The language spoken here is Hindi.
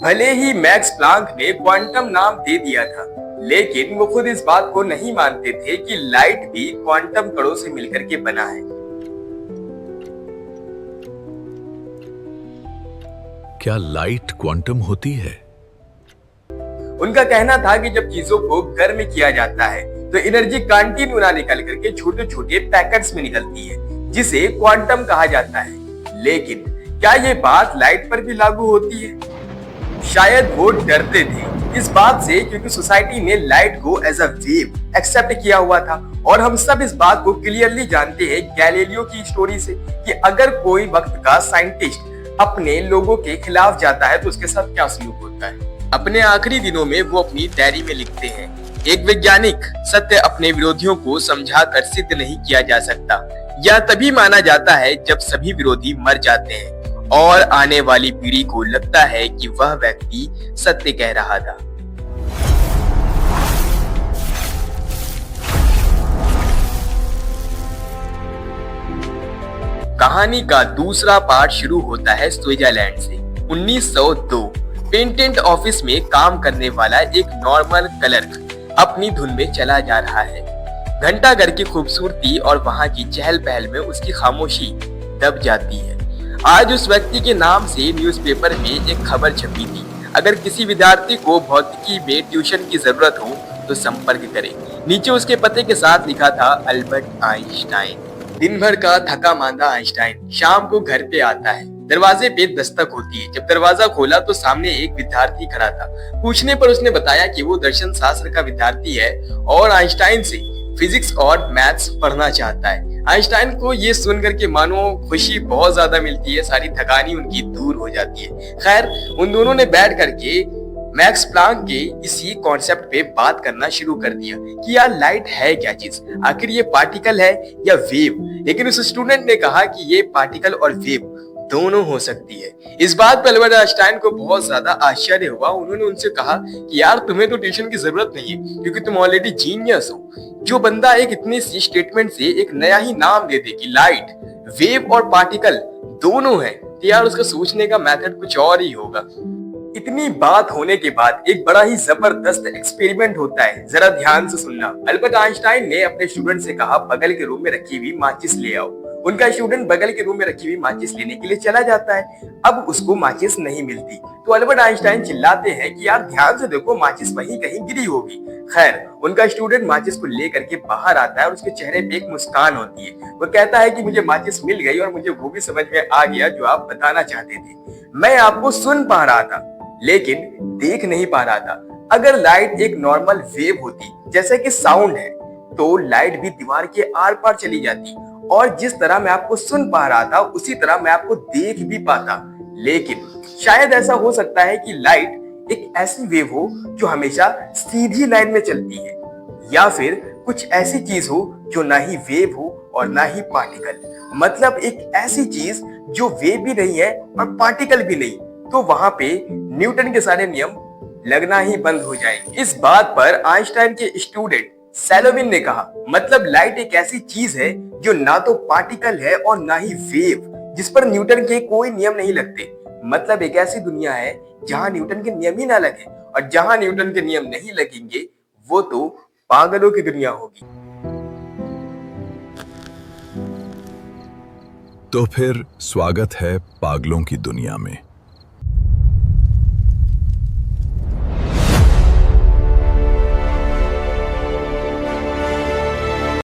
भले ही मैक्स प्लांक ने क्वांटम नाम दे दिया था, लेकिन वो खुद इस बात को नहीं मानते थे कि लाइट भी क्वांटम कणों से मिलकर के बना है। क्या लाइट क्वांटम होती है? उनका कहना था कि जब चीजों को गर्म किया जाता है तो एनर्जी कांटिन्यूना निकल करके छोटे छोटे पैकेट्स में निकलती है, जिसे क्वांटम कहा जाता है। लेकिन क्या ये बात लाइट पर भी लागू होती है? शायद वो डरते थे इस बात से, क्योंकि सोसाइटी ने लाइट को एज अ वेव एक्सेप्ट किया हुआ था। और हम सब इस बात को क्लियरली जानते हैं गैलीलियो की स्टोरी से कि अगर कोई वक्त का साइंटिस्ट अपने लोगों के खिलाफ जाता है तो उसके साथ क्या सलूक होता है। अपने आखिरी दिनों में वो अपनी डायरी में लिखते हैं, एक वैज्ञानिक सत्य अपने विरोधियों को समझाकर सिद्ध नहीं किया जा सकता। यह तभी माना जाता है जब सभी विरोधी मर जाते हैं और आने वाली पीढ़ी को लगता है कि वह व्यक्ति सत्य कह रहा था। कहानी का दूसरा पार्ट शुरू होता है स्विट्जरलैंड से। 1902 पेटेंट ऑफिस में काम करने वाला एक नॉर्मल क्लर्क अपनी धुन में चला जा रहा है। घंटाघर की खूबसूरती और वहां की चहल पहल में उसकी खामोशी दब जाती है। आज उस व्यक्ति के नाम से न्यूज़पेपर में एक खबर छपी थी, अगर किसी विद्यार्थी को भौतिकी में ट्यूशन की जरूरत हो तो संपर्क करें। नीचे उसके पते के साथ लिखा था, अल्बर्ट आइंस्टाइन। दिन भर का थका मांदा आइंस्टाइन शाम को घर पे आता है। दरवाजे पे दस्तक होती है। जब दरवाजा खोला तो सामने एक विद्यार्थी खड़ा था। पूछने पर उसने बताया कि वो दर्शन शास्त्र का विद्यार्थी है और आइंस्टाइन से फिजिक्स और मैथ्स पढ़ना चाहता है। आइंस्टाइन को ये सुनकर के मानो खुशी बहुत ज्यादा मिलती है, सारी थकानी उनकी दूर हो जाती है। खैर, उन दोनों ने बैठ करके मैक्स प्लांक के इसी कॉन्सेप्ट पे बात करना शुरू कर दिया कि यार लाइट है क्या चीज, आखिर ये पार्टिकल है या वेव। लेकिन उस स्टूडेंट ने कहा कि ये पार्टिकल और वेव दोनों हो सकती है। इस बात पर अल्बर्ट आइंस्टाइन को बहुत ज्यादा आश्चर्य हुआ। उन्होंने उनसे कहा कि यार तुम्हें तो ट्यूशन की जरूरत नहीं है, क्योंकि तुम ऑलरेडी जीनियस हो। जो बंदा एक इतनी सी स्टेटमेंट से एक नया ही नाम दे दे कि लाइट, वेव और पार्टिकल दोनों है, तो यार उसका सोचने का मेथड कुछ और ही होगा। इतनी बात होने के बाद एक बड़ा ही जबरदस्त एक्सपेरिमेंट होता है, जरा ध्यान से सुनना। अल्बर्ट आइंस्टाइन ने अपने स्टूडेंट से कहा, बगल के रूम में रखी हुई माचिस ले आओ। उनका स्टूडेंट बगल के रूम में रखी हुई माचिस लेने के लिए चला जाता है। अब उसको माचिस नहीं मिलती तो अल्बर्ट आइंस्टाइन चिल्लाते हैं कि यार ध्यान से देखो, माचिस वहीं कहीं गिरी होगी। खैर, उनका स्टूडेंट माचिस को लेकर के बाहर आता है और उसके चेहरे पे एक मुस्कान होती है। वो कहता है कि मुझे माचिस मिल गई और मुझे वो भी समझ में आ गया जो आप बताना चाहते थे। मैं आपको सुन पा रहा था लेकिन देख नहीं पा रहा था। अगर लाइट एक नॉर्मल वेव होती जैसे कि साउंड है, तो लाइट भी दीवार के आर पार चली जाती और जिस तरह मैं आपको सुन पा रहा था उसी तरह मैं आपको देख भी पाता। लेकिन शायद ऐसा हो सकता है कि लाइट एक ऐसी वेव हो जो हमेशा सीधी लाइन में चलती है, या फिर कुछ ऐसी चीज हो जो ना ही वेव हो और ना ही पार्टिकल, मतलब एक ऐसी चीज जो वेव भी नहीं है और पार्टिकल भी नहीं। तो वहां पे न्यूटन के सारे नियम लगना ही बंद हो जाएंगे। इस बात पर आइंस्टाइन के स्टूडेंट सैलोविन ने कहा, मतलब लाइट एक ऐसी चीज है जो ना तो पार्टिकल है और ना ही वेव, जिस पर न्यूटन के कोई नियम नहीं लगते। मतलब एक ऐसी दुनिया है जहां न्यूटन के नियम ही ना लगे, और जहां न्यूटन के नियम नहीं लगेंगे वो तो पागलों की दुनिया होगी। तो फिर स्वागत है पागलों की दुनिया में।